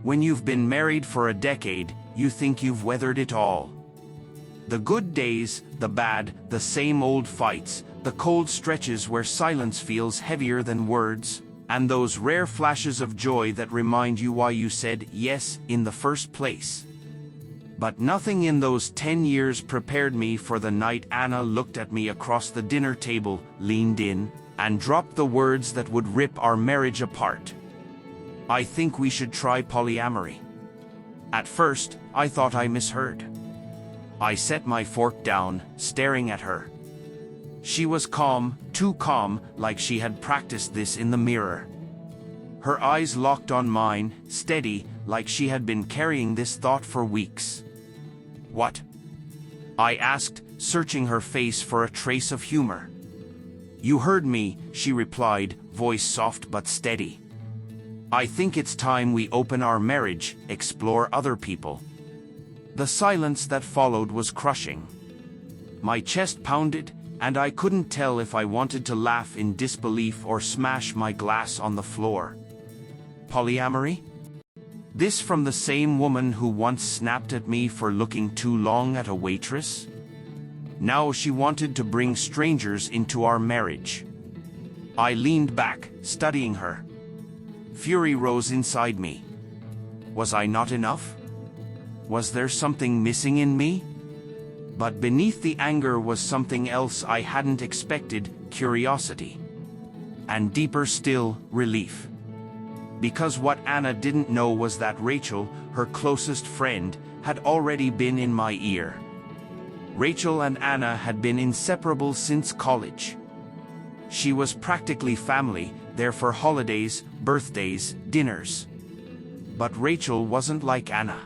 When you've been married for a decade, you think you've weathered it all. The good days, the bad, the same old fights, the cold stretches where silence feels heavier than words, and those rare flashes of joy that remind you why you said yes in the first place. But nothing in those 10 years prepared me for the night Anna looked at me across the dinner table, leaned in, and dropped the words that would rip our marriage apart. I think we should try polyamory. At first, I thought I misheard. I set my fork down, staring at her. She was calm, too calm, like she had practiced this in the mirror. Her eyes locked on mine, steady, like she had been carrying this thought for weeks. What? I asked, searching her face for a trace of humor. You heard me, she replied, voice soft but steady. I think it's time we open our marriage, explore other people. The silence that followed was crushing. My chest pounded, and I couldn't tell if I wanted to laugh in disbelief or smash my glass on the floor. Polyamory? This from the same woman who once snapped at me for looking too long at a waitress? Now she wanted to bring strangers into our marriage. I leaned back, studying her. Fury rose inside me. Was I not enough? Was there something missing in me? But beneath the anger was something else I hadn't expected, curiosity. And deeper still, relief. Because what Anna didn't know was that Rachel, her closest friend, had already been in my ear. Rachel and Anna had been inseparable since college. She was practically family, there for holidays, birthdays, dinners. But Rachel wasn't like Anna.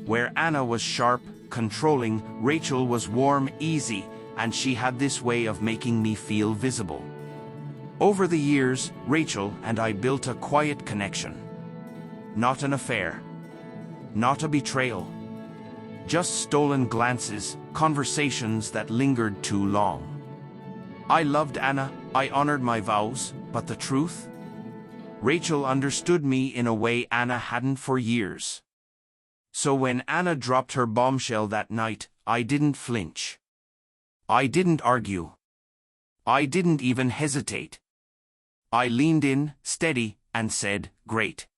Where Anna was sharp, controlling, Rachel was warm, easy, and she had this way of making me feel visible. Over the years, Rachel and I built a quiet connection. Not an affair. Not a betrayal. Just stolen glances, conversations that lingered too long. I loved Anna, I honored my vows, but the truth? Rachel understood me in a way Anna hadn't for years. So when Anna dropped her bombshell that night, I didn't flinch. I didn't argue. I didn't even hesitate. I leaned in, steady, and said, "Great."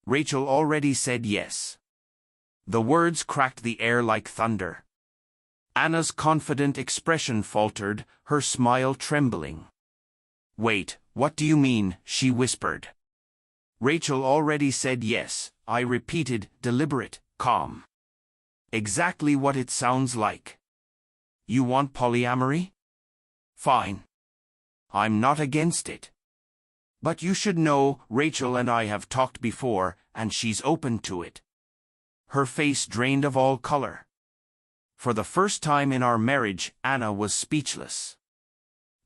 Rachel already said yes. The words cracked the air like thunder. Anna's confident expression faltered, her smile trembling. "Wait, what do you mean?" she whispered. Rachel already said yes, I repeated, deliberate, calm. Exactly what it sounds like. You want polyamory? Fine. I'm not against it. But you should know, Rachel and I have talked before, and she's open to it. Her face drained of all color. For the first time in our marriage, Anna was speechless.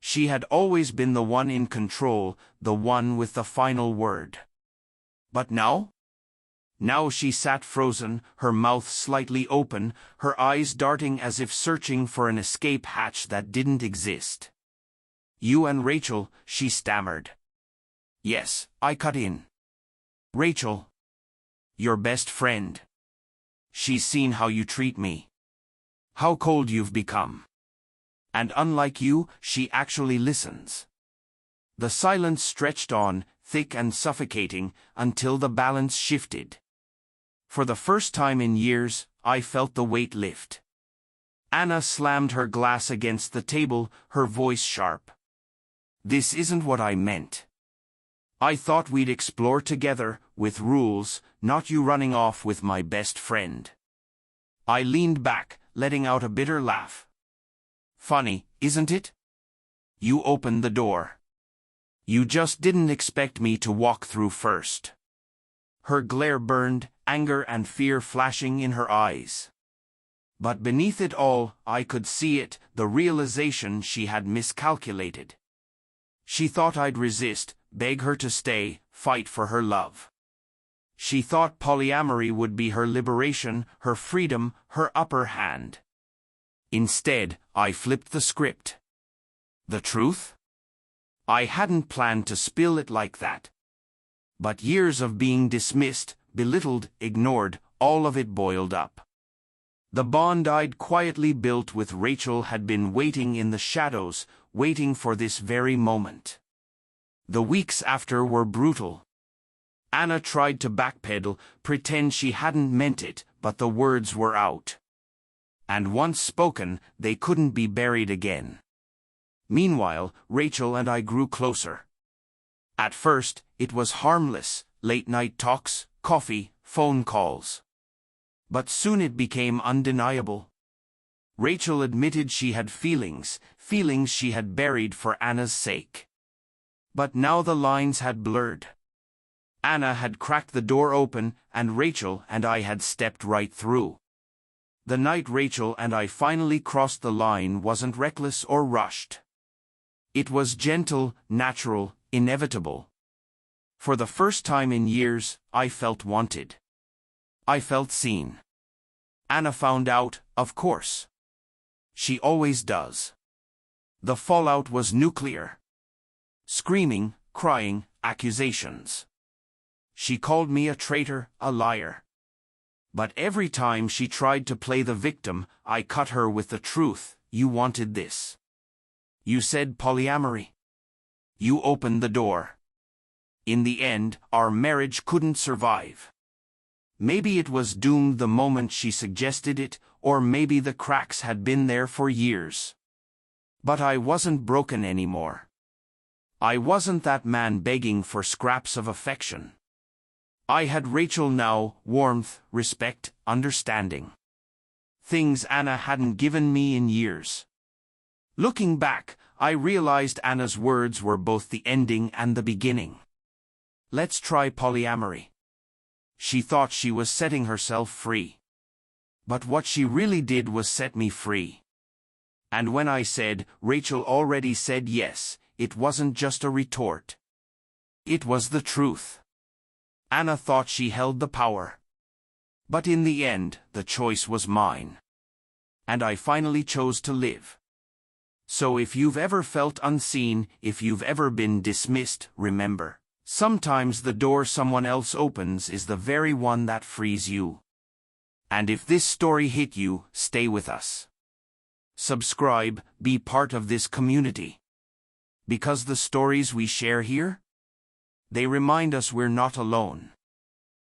She had always been the one in control, the one with the final word. But now? Now she sat frozen, her mouth slightly open, her eyes darting as if searching for an escape hatch that didn't exist. You and Rachel, she stammered. Yes, I cut in. Rachel. Your best friend. She's seen how you treat me. How cold you've become. And unlike you, she actually listens. The silence stretched on, thick and suffocating, until the balance shifted. For the first time in years, I felt the weight lift. Anna slammed her glass against the table, her voice sharp. This isn't what I meant. I thought we'd explore together, with rules, not you running off with my best friend. I leaned back, letting out a bitter laugh. Funny, isn't it? You opened the door. You just didn't expect me to walk through first. Her glare burned, anger and fear flashing in her eyes. But beneath it all, I could see it, the realization she had miscalculated. She thought I'd resist, beg her to stay, fight for her love. She thought polyamory would be her liberation, her freedom, her upper hand. Instead, I flipped the script. The truth? I hadn't planned to spill it like that. But years of being dismissed, belittled, ignored, all of it boiled up. The bond I'd quietly built with Rachel had been waiting in the shadows, waiting for this very moment. The weeks after were brutal. Anna tried to backpedal, pretend she hadn't meant it, but the words were out. And once spoken, they couldn't be buried again. Meanwhile, Rachel and I grew closer. At first, it was harmless, late-night talks, coffee, phone calls. But soon it became undeniable. Rachel admitted she had feelings she had buried for Anna's sake. But now the lines had blurred. Anna had cracked the door open, and Rachel and I had stepped right through. The night Rachel and I finally crossed the line wasn't reckless or rushed. It was gentle, natural, inevitable. For the first time in years, I felt wanted. I felt seen. Anna found out, of course. She always does. The fallout was nuclear. Screaming, crying, accusations. She called me a traitor, a liar. But every time she tried to play the victim, I cut her with the truth. You wanted this. You said polyamory. You opened the door. In the end, our marriage couldn't survive. Maybe it was doomed the moment she suggested it, or maybe the cracks had been there for years. But I wasn't broken anymore. I wasn't that man begging for scraps of affection. I had Rachel now, warmth, respect, understanding. Things Anna hadn't given me in years. Looking back, I realized Anna's words were both the ending and the beginning. Let's try polyamory. She thought she was setting herself free. But what she really did was set me free. And when I said, Rachel already said yes, it wasn't just a retort. It was the truth. Anna thought she held the power. But in the end, the choice was mine. And I finally chose to live. So if you've ever felt unseen, if you've ever been dismissed, remember, sometimes the door someone else opens is the very one that frees you. And if this story hit you, stay with us. Subscribe, be part of this community. Because the stories we share here, they remind us we're not alone.